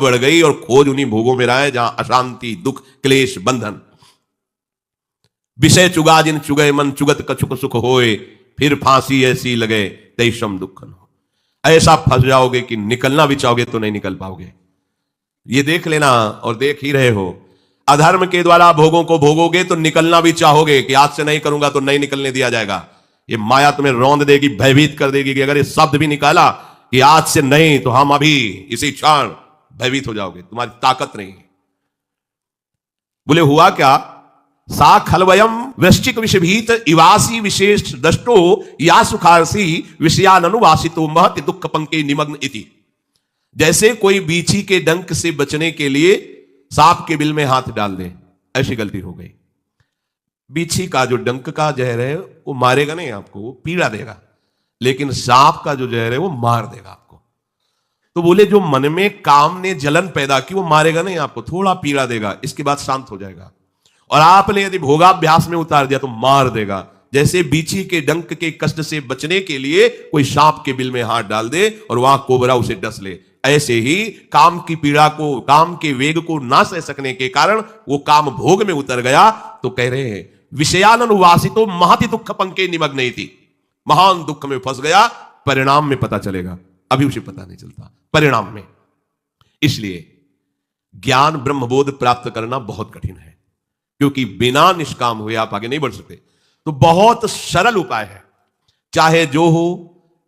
बढ़ गई और खोज उन्हीं भोगों में रहा है जहां अशांति, दुख, क्लेश, बंधन। विषय चुगा जिन चुगे मन चुगत कछुक सुख होए, फिर फांसी ऐसी लगे तेषम दुख न हो। ऐसा फंस जाओगे कि निकलना भी चाहोगे तो नहीं निकल पाओगे। ये देख लेना और देख ही रहे हो। अधर्म के द्वारा भोगों को भोगोगे तो निकलना भी चाहोगे कि आज से नहीं करूंगा तो नहीं निकलने दिया जाएगा। ये माया तुम्हें रौंद देगी, भयभीत कर देगी कि अगर ये शब्द भी निकाला कि आज से नहीं तो हम अभी इसी क्षण, भयभीत हो जाओगे, तुम्हारी ताकत नहीं है। बोले हुआ क्या? सा खलवयम वृश्चिक विषभीत इवासी विशेष दृष्टो या सुखारसी विषयानुवासितो महति दुख पंके निमग्न इति। जैसे कोई बीछी के डंक से बचने के लिए सांप के बिल में हाथ डाल दे, ऐसी गलती हो गई। बीछी का जो डंक का जहर है वो मारेगा नहीं आपको, वो पीड़ा देगा, लेकिन सांप का जो जहर है वो मार देगा आपको। तो बोले जो मन में काम ने जलन पैदा की वो मारेगा नहीं आपको, थोड़ा पीड़ा देगा, इसके बाद शांत हो जाएगा। और आपने यदि भोगाभ्यास में उतार दिया तो मार देगा। जैसे बीछी के डंक के कष्ट से बचने के लिए कोई सांप के बिल में हाथ डाल दे और वहां कोबरा उसे डस ले, ऐसे ही काम की पीड़ा को, काम के वेग को ना सह सकने के कारण वो काम भोग में उतर गया। तो कह रहे हैं विषयानुवासितो महति दुख पंके निमग्न थी, महान दुख में फंस गया। परिणाम में पता चलेगा, अभी उसे पता नहीं चलता परिणाम में। इसलिए ज्ञान ब्रह्मबोध प्राप्त करना बहुत कठिन है, क्योंकि बिना निष्काम हुए आप आगे नहीं बढ़ सकते। तो बहुत सरल उपाय है, चाहे जो हो,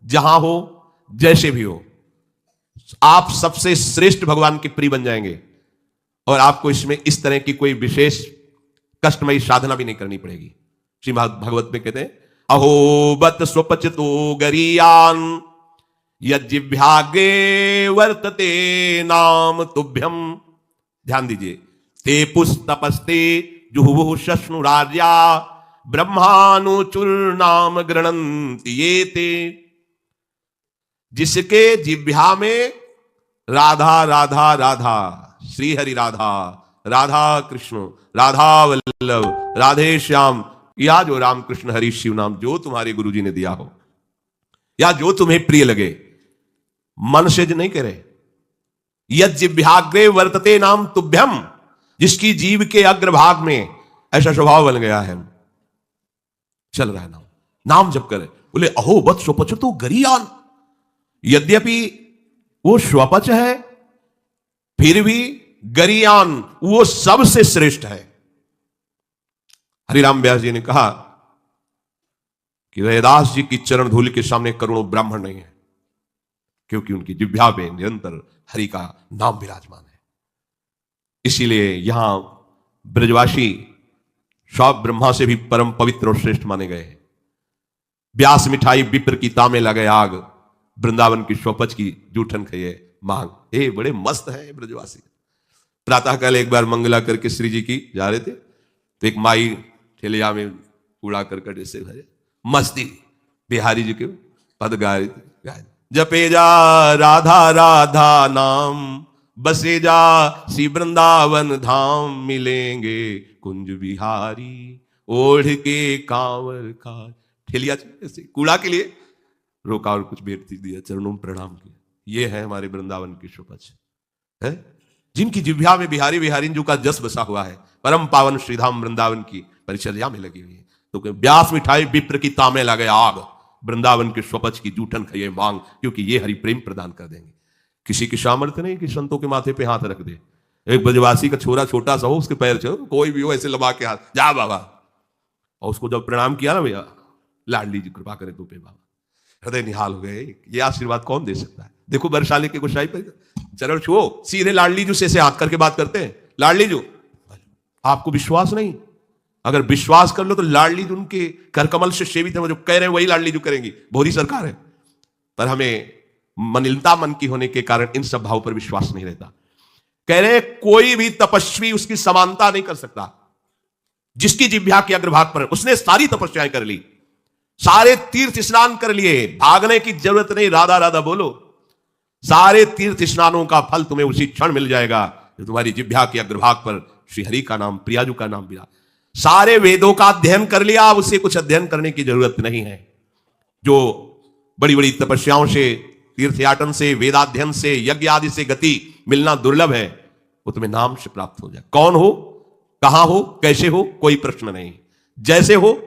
जहां हो, जैसे भी हो, आप सबसे श्रेष्ठ भगवान के प्रिय बन जाएंगे और आपको इसमें इस तरह की कोई विशेष कष्टमयी साधना भी नहीं करनी पड़ेगी। श्रीमद् भागवत में कहते हैं अहो बत स्वपचितो गरीयान यज्जिभ्यागे वर्तते नाम तुभ्यम। ध्यान दीजिए, ते पुस्तपस्ते जुहुः शश्नुरार्या ब्रह्मानुचूर्णाम गृणन्ति ये ते। जिसके जिह्वा में राधा राधा राधा, श्री हरि राधा, राधा कृष्ण, राधा वल्लभ, राधे श्याम, या जो राम कृष्ण हरि शिव नाम जो तुम्हारे गुरुजी ने दिया हो या जो तुम्हें प्रिय लगे, मन से नहीं कह रहे। यज्जिभ्याग्रे वर्तते नाम तुभ्यम, जिसकी जीव के अग्रभाग में ऐसा स्वभाव बन गया है, चल रहा है नाम, नाम जप करे। बोले अहो बत स्वपचतो गरीयान, यद्यपि वो स्वपच है फिर भी गरीयान वो सबसे श्रेष्ठ है। हरिराम व्यास जी ने कहा कि रैदास जी की चरण धूल के सामने करोड़ों ब्राह्मण नहीं है, क्योंकि उनकी जिह्वा में निरंतर हरि का नाम विराजमान है। इसीलिए यहां ब्रजवासी सब ब्रह्मा से भी परम पवित्र और श्रेष्ठ माने गए हैं। व्यास मिठाई विप्र की तामे लगे आग, वृंदावन की शोपच की जूठन खाइए मांग। ए बड़े मस्त है ब्रजवासी। प्रातः काल एक बार मंगला करके श्री जी की जा रहे थे, तो एक माई ठेलिया में कूड़ा करकट ऐसे भरे मस्ती बिहारी जी के पद गा रही थी। जपे जा राधा राधा नाम, बसे जा श्री वृंदावन धाम, मिलेंगे कुंज बिहारी ओढ़ के कांवर का। ठेलिया ऐसे कूड़ा के लिए रोका और कुछ भेंट दिया, चरणों में प्रणाम किया। ये है हमारे वृंदावन की शोपच है, जिनकी जिह्वा में बिहारी बिहारी जो का जस बसा हुआ है, परम पावन श्रीधाम वृंदावन की परिचर्या में लगी हुई है। तो व्यास मिठाई विप्र की तामे लगे आग, वृंदावन के शोपच की जूठन खाइए मांग, क्योंकि ये हरि प्रेम प्रदान कर देंगे। किसी की सामर्थ्य नहीं कि संतों के माथे पे हाथ रख दे। एक ब्रजवासी का छोरा छोटा सा हो, उसके पैर चलो, कोई भी हो ऐसे लगा के हाथ, जा बाबा, और उसको जब प्रणाम किया ना, भैया लाडली जी कृपा करे तो पे बाबा, हृदय निहाल हो गए। ये आशीर्वाद कौन दे सकता है? देखो बरसाले के गोसाई पर चरण छुओ, सीधे लाडली जी से हाथ करके बात करते हैं। लाडली जी, आपको विश्वास नहीं? अगर विश्वास कर लो तो लाडली जी उनके कर कमल से सेवित है, जो कह रहे हैं वही लाडली जी करेंगी। मोदी सरकार है, पर हमें मलिनता मन की होने के कारण इन सब भाव पर विश्वास नहीं रहता। कह रहे कोई भी तपस्वी उसकी समानता नहीं कर सकता। जिसकी जिह्वा के अग्रभाग पर उसने सारी तपस्याएं कर ली, सारे तीर्थ स्नान कर लिए, भागने की जरूरत नहीं, राधा राधा बोलो। सारे तीर्थ स्नानों का फल तुम्हें उसी क्षण मिल जाएगा जो तुम्हारी जिह्वा के अग्रभाग पर श्री हरि का नाम, प्रियाजू का नाम मिला। सारे वेदों का अध्ययन कर लिया, अब उससे कुछ अध्ययन करने की जरूरत नहीं है। जो बड़ी बड़ी तपस्याओं से, तीर्थयाटन से, वेदाध्ययन से, यज्ञ आदि से गति मिलना दुर्लभ है, वो तुम्हें नाम से प्राप्त हो जाए। कौन हो, कहां हो, कैसे हो, कोई प्रश्न नहीं। जैसे हो,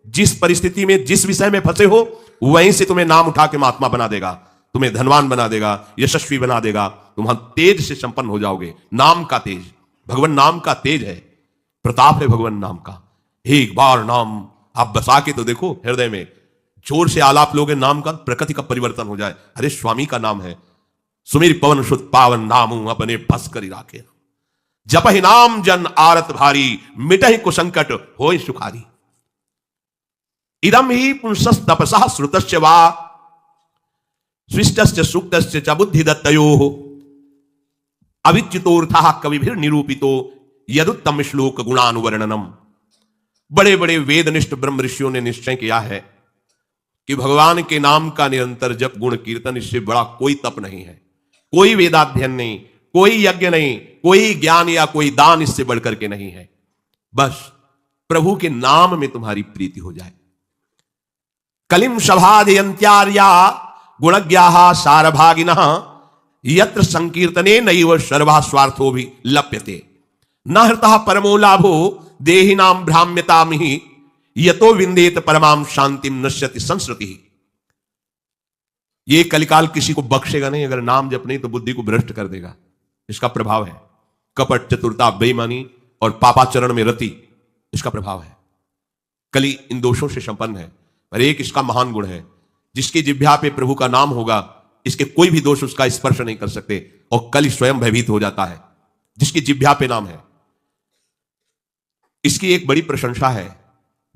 जिस परिस्थिति में, जिस विषय में फंसे हो, वहीं से तुम्हें नाम उठा के महात्मा बना देगा, तुम्हें धनवान बना देगा, यशस्वी बना देगा, तुम तेज से संपन्न हो जाओगे। नाम का तेज, भगवान नाम का तेज है, प्रताप है भगवान नाम का। एक बार नाम आप बसा के तो देखो हृदय में, जोर से आलाप लोगे नाम का, प्रकृति का परिवर्तन हो जाए। अरे स्वामी का नाम है, सुमिर पवन सुत पावन नामू अपने बस करी राखे। जप ही नाम जन आरत भारी, मिटहि कुसंकट होय सुखारी। इदम ही पुंसस तपसः श्रुतस्य वा, स्विष्टस्य सूक्तस्य च बुद्धि दत्तयोः। अविच्युतोऽर्थः कविभिर निरूपितो, यदुत्तम श्लोक गुणानुवर्णनम। बड़े बड़े वेदनिष्ठ ब्रह्म ऋषियों ने निश्चय किया है कि भगवान के नाम का निरंतर जप गुण कीर्तन, इससे बड़ा कोई तप नहीं है, कोई वेदाध्ययन नहीं, कोई यज्ञ नहीं, कोई ज्ञान या कोई दान इससे बढ़कर के नहीं है। बस प्रभु के नाम में तुम्हारी प्रीति हो जाए। कलिम सभाधयन्त्यार्या गुणज्ञाः सारभागिनः, यत्र संकीर्तने नैव सर्वा स्वार्थो भी लप्यते। न हृतः परमो लाभो देहिनां भ्राम्यतामिहि, यतो विंदेत परमाम शांतिम नश्यति संस्कृति। ये कलिकाल किसी को बख्शेगा नहीं, अगर नाम जप नहीं तो बुद्धि को भ्रष्ट कर देगा। इसका प्रभाव है कपट, चतुरता, बेईमानी और पापाचरण में रति, इसका प्रभाव है। कली इन दोषों से संपन्न है, पर एक इसका महान गुण है, जिसकी जिह्वा पे प्रभु का नाम होगा, इसके कोई भी दोष उसका स्पर्श नहीं कर सकते, और कली स्वयं भयभीत हो जाता है जिसकी जिह्वा पे नाम है। इसकी एक बड़ी प्रशंसा है,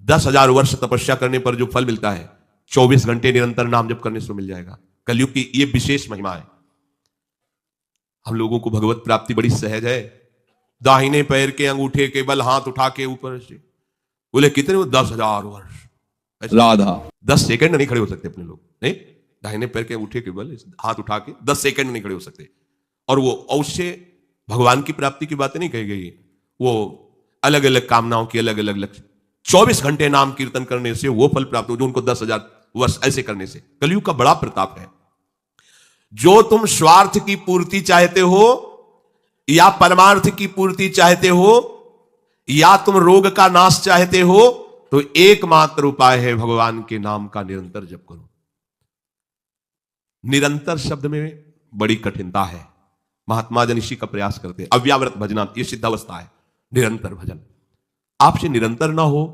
10,000 वर्ष तपस्या करने पर जो फल मिलता है, 24 घंटे निरंतर नाम जप करने से मिल जाएगा। कलयुग की यह विशेष महिमा है। हम लोगों को भगवत प्राप्ति बड़ी सहज है। दाहिने पैर के अंगूठे के बल हाथ उठा के ऊपर से, बोले कितने, 10,000 वर्ष। राधा 10 सेकंड नहीं खड़े हो सकते अपने लोग, नहीं, दाहिने पैर के अंगूठे के बल हाथ उठा के 10 सेकंड नहीं खड़े हो सकते। और वो उससे भगवान की प्राप्ति की बातें नहीं कही गई, वो अलग अलग कामनाओं की अलग अलग लक्ष्य। 24 घंटे नाम कीर्तन करने से वो फल प्राप्त हो जो उनको 10,000 वर्ष ऐसे करने से। कलयुग का बड़ा प्रताप है। जो तुम स्वार्थ की पूर्ति चाहते हो या परमार्थ की पूर्ति चाहते हो या तुम रोग का नाश चाहते हो, तो एकमात्र उपाय है भगवान के नाम का निरंतर जप करो। निरंतर शब्द में बड़ी कठिनता है, महात्मा जन इसी का प्रयास करते हैं। अव्यावृत भजना, यह सिद्ध अवस्था है, निरंतर भजन। आपसे निरंतर ना हो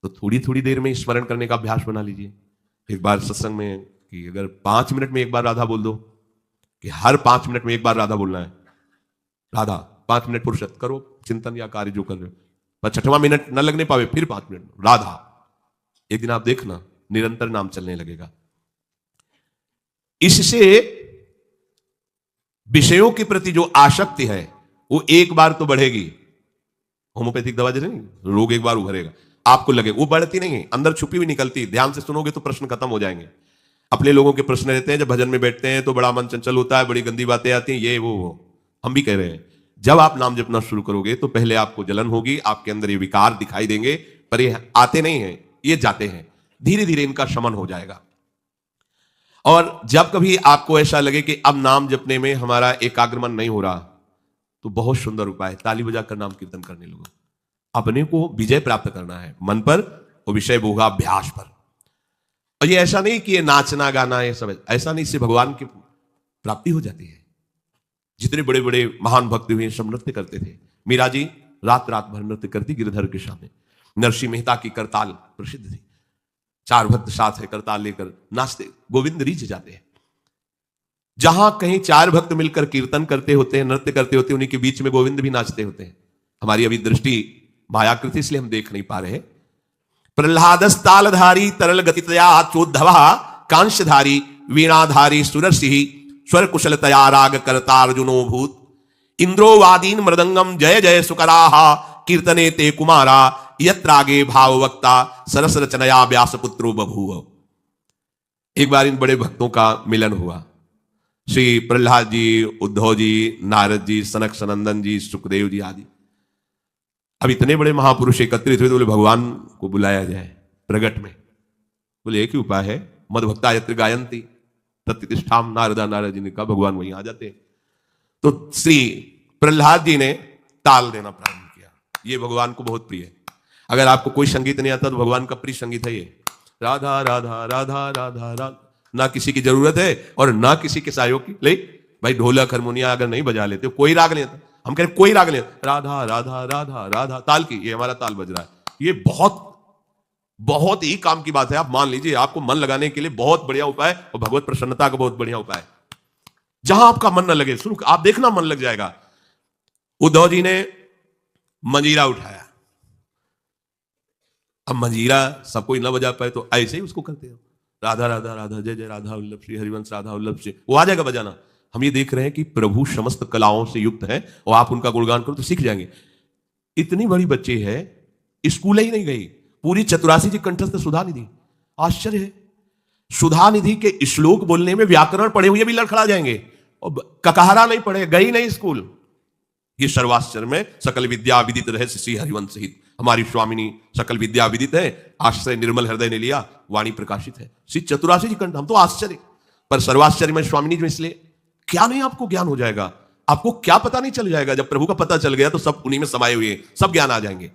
तो थोड़ी थोड़ी देर में स्मरण करने का अभ्यास बना लीजिए। एक बार सत्संग में कि अगर 5 मिनट में एक बार राधा बोल दो, कि हर 5 मिनट में एक बार राधा बोलना है, राधा 5 मिनट पुरुषत करो, चिंतन या कार्य जो कर रहे हो, पर 6वां मिनट न लगने पावे फिर 5 मिनट राधा। एक दिन आप देखना निरंतर नाम चलने लगेगा। इससे विषयों के प्रति जो आसक्ति है वो एक बार तो बढ़ेगी। होम्योपैथिक दवा जैसे नहीं, रोग एक बार उभरेगा, आपको लगे, वो बढ़ती नहीं है, अंदर छुपी हुई निकलती। ध्यान से सुनोगे तो प्रश्न खत्म हो जाएंगे। अपने लोगों के प्रश्न रहते हैं, जब भजन में बैठते हैं तो बड़ा मन चंचल होता है, बड़ी गंदी बातें आती हैं, ये वो। हम भी कह रहे हैं, जब आप नाम जपना शुरू करोगे तो पहले आपको जलन होगी, आपके अंदर ये विकार दिखाई देंगे, पर ये आते नहीं हैं, ये जाते हैं। धीरे धीरे इनका शमन हो जाएगा। और जब कभी आपको ऐसा लगे कि अब नाम जपने में हमारा एकाग्रमन नहीं हो रहा, तो बहुत सुंदर उपाय, ताली बजाकर नाम कीर्तन करने लगो। अपने को विजय प्राप्त करना है मन पर और विषय भोगा अभ्यास पर। और ये ऐसा नहीं कि ये नाचना गाना ये सब, ऐसा नहीं, इससे भगवान की प्राप्ति हो जाती है। जितने बड़े बड़े महान भक्त हुए सब नृत्य करते थे। मीरा जी रात रात भर नृत्य करती गिरधर के सामने। नरसिंह मेहता की करताल प्रसिद्ध थी, 4 भक्त साथ है करताल लेकर नाचते, गोविंद रीझ जाते हैं। जहां कहीं 4 भक्त मिलकर कीर्तन करते होते हैं, नृत्य करते होते हैं, उन्हीं के बीच में गोविंद भी नाचते होते हैं। हमारी अभी दृष्टि मायाकृति, इसलिए हम देख नहीं पा रहे। प्रहलादस्तालधारी तरल गतितया चोद्धवा कांशधारी वीणाधारी सुरसिंह स्वर कुशलतया राग करता अर्जुनो भूत इंद्रो वादीन मृदंगम जय जय सुकराहा कीर्तने ते कुमारा यत्रागे भाववक्ता सरस रचनया व्यासपुत्रो बभूव। एक बार इन बड़े भक्तों का मिलन हुआ। श्री प्रहलाद जी, उद्धव जी, नारद जी, सनक सनंदन जी, सुखदेव जी आदि। अब इतने बड़े महापुरुष एकत्रित हुए तो बोले भगवान को बुलाया जाए प्रगट में। बोले एक ही उपाय है, मद भक्ता यत्र गायंती तत्तिष्ठाम नारदा। नारद जी ने कहा भगवान वहीं आ जाते हैं। तो श्री प्रहलाद जी ने ताल देना प्रारंभ किया। ये भगवान को बहुत प्रिय है। अगर आपको कोई संगीत नहीं आता तो भगवान का प्रिय संगीत है ये, राधा राधा राधा राधा राधा। ना किसी की जरूरत है और ना किसी के सहयोग की। ले भाई, ढोलक हारमोनिया अगर नहीं बजा लेते, कोई राग नहीं आता, हम कह रहे कोई राग नहीं, राधा राधा राधा राधा ताल की, ये हमारा ताल बज रहा है। ये बहुत बहुत ही काम की बात है। आप मान लीजिए, आपको मन लगाने के लिए बहुत बढ़िया उपाय और भगवत प्रसन्नता का बहुत बढ़िया उपाय। जहां आपका मन न लगे, सुनो, आप देखना मन लग जाएगा। उद्धव जी ने मंजीरा उठाया। अब मंजीरा सब कोई ना बजा पाए तो ऐसे ही उसको करते हो, राधा राधा राधा जय जय राधा वल्लभ श्री हरिवंश राधा वल्लभ श्री, वो आ जाएगा बजाना। हम ये देख रहे हैं कि प्रभु समस्त कलाओं से युक्त है और आप उनका गुणगान करो तो सीख जाएंगे। इतनी बड़ी बच्ची है, स्कूल ही नहीं गई, पूरी चतुरासी जी कंठस्थ सुधा निधि। आश्चर्य है, सुधा निधि के श्लोक बोलने में व्याकरण पढ़े हुए भी लड़खड़ा जाएंगे, और ककहरा नहीं पढ़े, गई नहीं स्कूल। ये सर्वाश्चर्य में सकल विद्या विदित रहे श्री हरिवंश सहित। हमारी स्वामिनी सकल विद्या विदित है, आश्रय निर्मल हृदय ने लिया, वाणी प्रकाशित है, श्री चतुरासी जी कंठ। हम तो आश्चर्य, पर सर्वाश्चर्य में स्वामिनी जी, इसलिए क्या नहीं आपको ज्ञान हो जाएगा। आपको क्या पता नहीं चल जाएगा। जब प्रभु का पता चल गया तो सब उन्हीं में समाये हुए, सब ज्ञान आ जाएंगे।